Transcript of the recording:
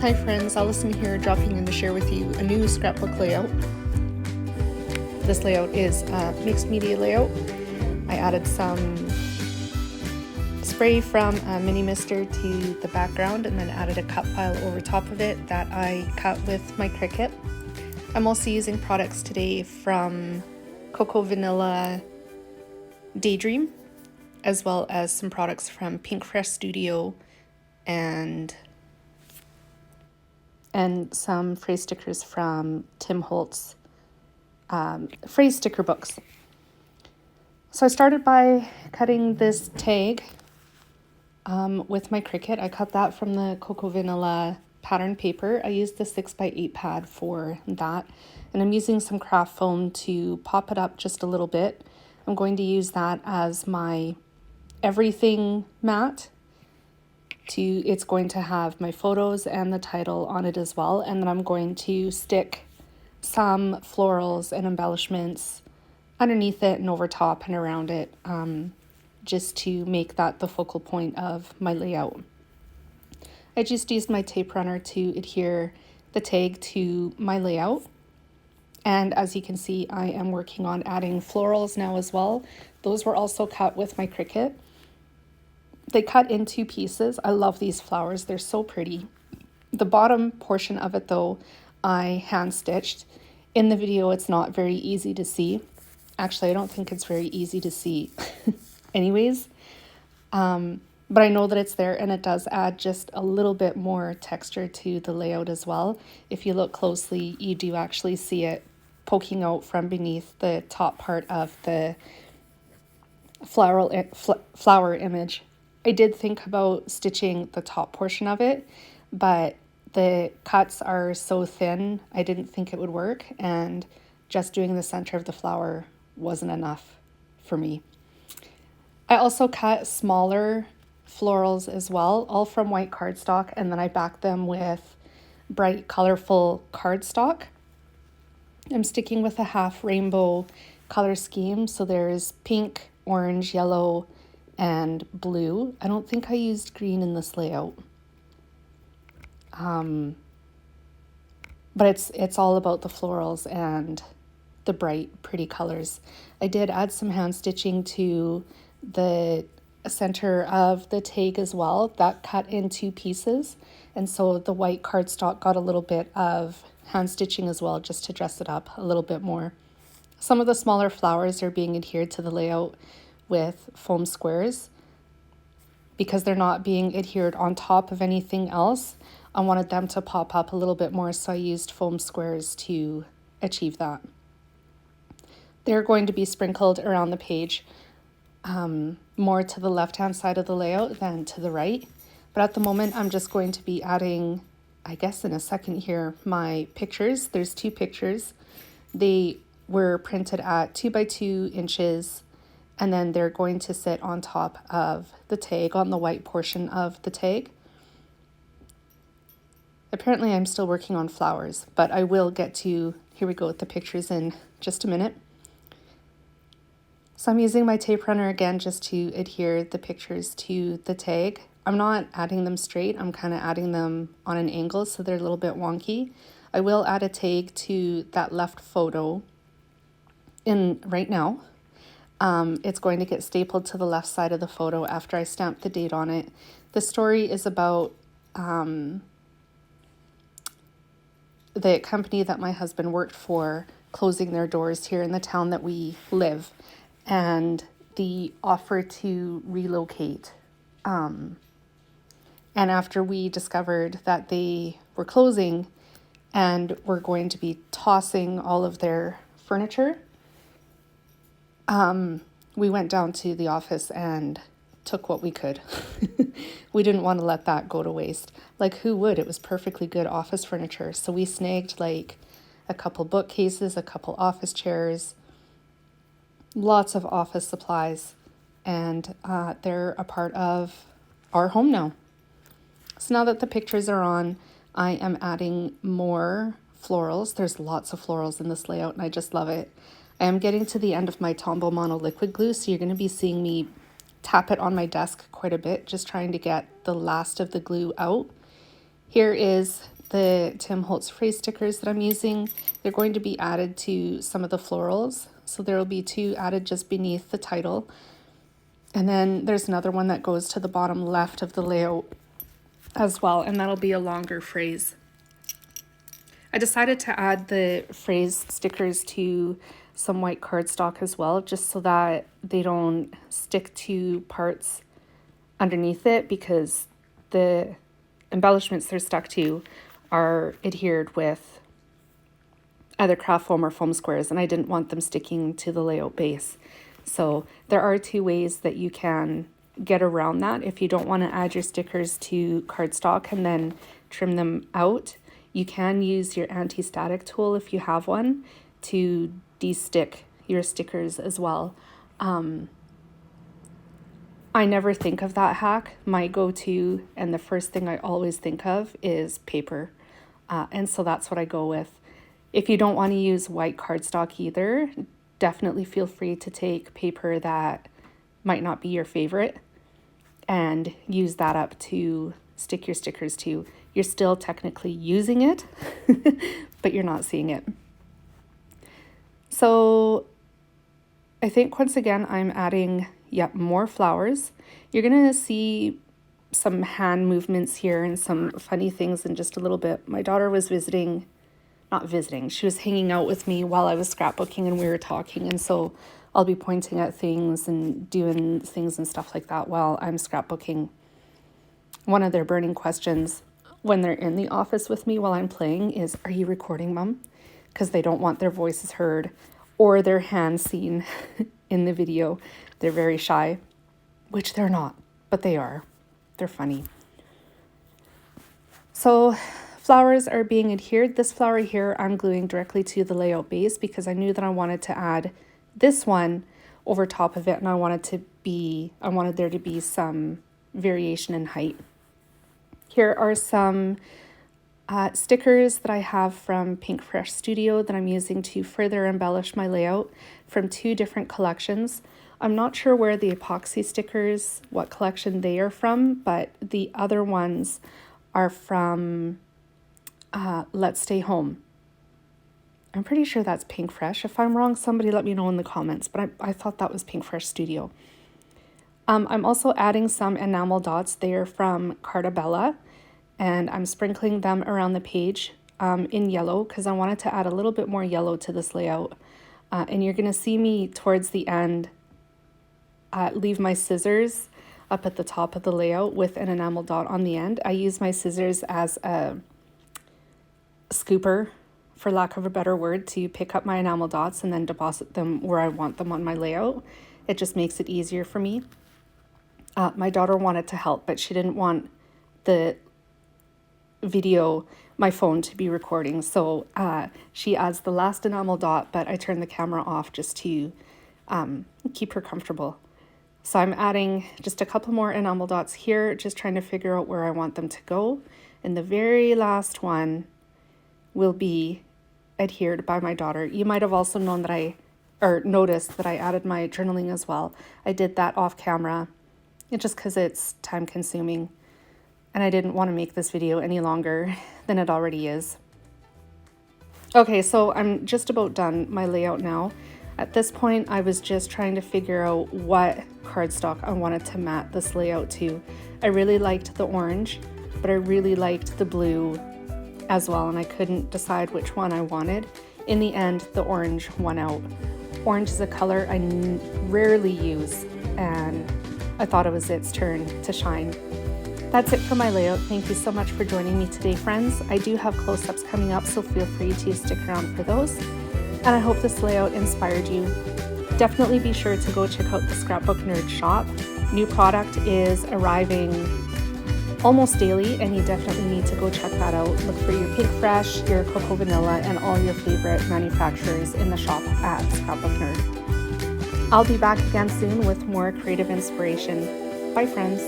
Hi friends, Allison here, dropping in to share with you a new scrapbook layout. This layout is a mixed media layout. I added some spray from a mini mister to the background and then added a cut file over top of it that I cut with my Cricut. I'm also using products today from Cocoa Vanilla Daydream, as well as some products from Pinkfresh Studio and some phrase stickers from Tim Holtz phrase sticker books. So I started by cutting this tag with my Cricut. I cut that from the Cocoa Vanilla pattern paper. I used the 6x8 pad for that, and I'm using some craft foam to pop it up just a little bit. I'm going to use that as my everything mat. It's going to have my photos and the title on it as well, and then I'm going to stick some florals and embellishments underneath it and over top and around it, just to make that the focal point of my layout. I just used my tape runner to adhere the tag to my layout, and as you can see, I am working on adding florals now as well. Those were also cut with my Cricut. They cut in two pieces. I love these flowers. They're so pretty. The bottom portion of it, though, I hand stitched. In the video, it's not very easy to see. Actually, I don't think it's very easy to see anyways. But I know that it's there, and it does add just a little bit more texture to the layout as well. If you look closely, you do actually see it poking out from beneath the top part of the flower image. I did think about stitching the top portion of it, but the cuts are so thin, I didn't think it would work, and just doing the center of the flower wasn't enough for me. I also cut smaller florals as well, all from white cardstock, and then I backed them with bright, colorful cardstock. I'm sticking with a half rainbow color scheme, so there's pink, orange, yellow, and blue. I don't think I used green in this layout. But it's all about the florals and the bright, pretty colors. I did add some hand stitching to the center of the tag as well. That cut in two pieces, and so the white cardstock got a little bit of hand stitching as well, just to dress it up a little bit more. Some of the smaller flowers are being adhered to the layout with foam squares because they're not being adhered on top of anything else. I wanted them to pop up a little bit more, so I used foam squares to achieve that. They're going to be sprinkled around the page, more to the left-hand side of the layout than to the right. But at the moment, I'm just going to be adding, I guess in a second here, my pictures. There's two pictures. They were printed at 2x2 inches, and then they're going to sit on top of the tag, on the white portion of the tag. Apparently I'm still working on flowers, but I will get to, here we go with the pictures in just a minute. So I'm using my tape runner again just to adhere the pictures to the tag. I'm not adding them straight, I'm kind of adding them on an angle, so they're a little bit wonky. I will add a tag to that left photo in right now. It's going to get stapled to the left side of the photo after I stamp the date on it. The story is about the company that my husband worked for closing their doors here in the town that we live, and the offer to relocate. And after we discovered that they were closing and were going to be tossing all of their furniture, we went down to the office and took what we could. We didn't want to let that go to waste. Like, who would? It was perfectly good office furniture. So we snagged like a couple bookcases, a couple office chairs, lots of office supplies, and they're a part of our home now. So now that the pictures are on, I am adding more florals. There's lots of florals in this layout, and I just love it. I am getting to the end of my Tombow Mono liquid glue, so you're going to be seeing me tap it on my desk quite a bit, just trying to get the last of the glue out. Here is the Tim Holtz phrase stickers that I'm using. They're going to be added to some of the florals. So there will be 2 added just beneath the title. And then there's another one that goes to the bottom left of the layout as well, and that'll be a longer phrase. I decided to add the phrase stickers to some white cardstock as well, just so that they don't stick to parts underneath it, because the embellishments they're stuck to are adhered with either craft foam or foam squares, and I didn't want them sticking to the layout base. So there are 2 ways that you can get around that. If you don't want to add your stickers to cardstock and then trim them out, you can use your anti-static tool, if you have one, to de-stick your stickers as well. I never think of that hack. My go-to and the first thing I always think of is paper. And so that's what I go with. If you don't want to use white cardstock either, definitely feel free to take paper that might not be your favorite and use that up to stick your stickers to. You're still technically using it, but you're not seeing it. So I think once again, I'm adding more flowers. You're going to see some hand movements here and some funny things in just a little bit. My daughter was she was hanging out with me while I was scrapbooking and we were talking, and so I'll be pointing at things and doing things and stuff like that while I'm scrapbooking. One of their burning questions when they're in the office with me while I'm playing is, "Are you recording, Mom?" Because they don't want their voices heard or their hands seen in the video. They're very shy, which they're not, but they are. They're funny. So flowers are being adhered. This flower here I'm gluing directly to the layout base because I knew that I wanted to add this one over top of it, and I wanted there to be some variation in height. Here are some stickers that I have from Pinkfresh Studio that I'm using to further embellish my layout from 2 different collections. I'm not sure where the epoxy stickers, what collection they are from, but the other ones are from Let's Stay Home. I'm pretty sure that's Pinkfresh. If I'm wrong, somebody let me know in the comments, but I thought that was Pinkfresh Studio. I'm also adding some enamel dots. They are from Cartabella, and I'm sprinkling them around the page in yellow because I wanted to add a little bit more yellow to this layout. And you're going to see me towards the end leave my scissors up at the top of the layout with an enamel dot on the end. I use my scissors as a scooper, for lack of a better word, to pick up my enamel dots and then deposit them where I want them on my layout. It just makes it easier for me. My daughter wanted to help, but she didn't want the video, my phone, to be recording. So she adds the last enamel dot, but I turn the camera off just to keep her comfortable. So I'm adding just a couple more enamel dots here, just trying to figure out where I want them to go. And the very last one will be adhered by my daughter. You might have also noticed that I added my journaling as well. I did that off camera, just because it's time consuming and I didn't want to make this video any longer than it already is. Okay, so I'm just about done my layout now. At this point, I was just trying to figure out what cardstock I wanted to mat this layout to. I really liked the orange, but I really liked the blue as well, and I couldn't decide which one I wanted. In the end, the orange won out. Orange is a color I rarely use, and I thought it was its turn to shine. That's it for my layout. Thank you so much for joining me today, friends. I do have close-ups coming up, so feel free to stick around for those. And I hope this layout inspired you. Definitely be sure to go check out the Scrapbook Nerd shop. New product is arriving almost daily, and you definitely need to go check that out. Look for your Pinkfresh, your Cocoa Vanilla, and all your favorite manufacturers in the shop at Scrapbook Nerd. I'll be back again soon with more creative inspiration. Bye, friends.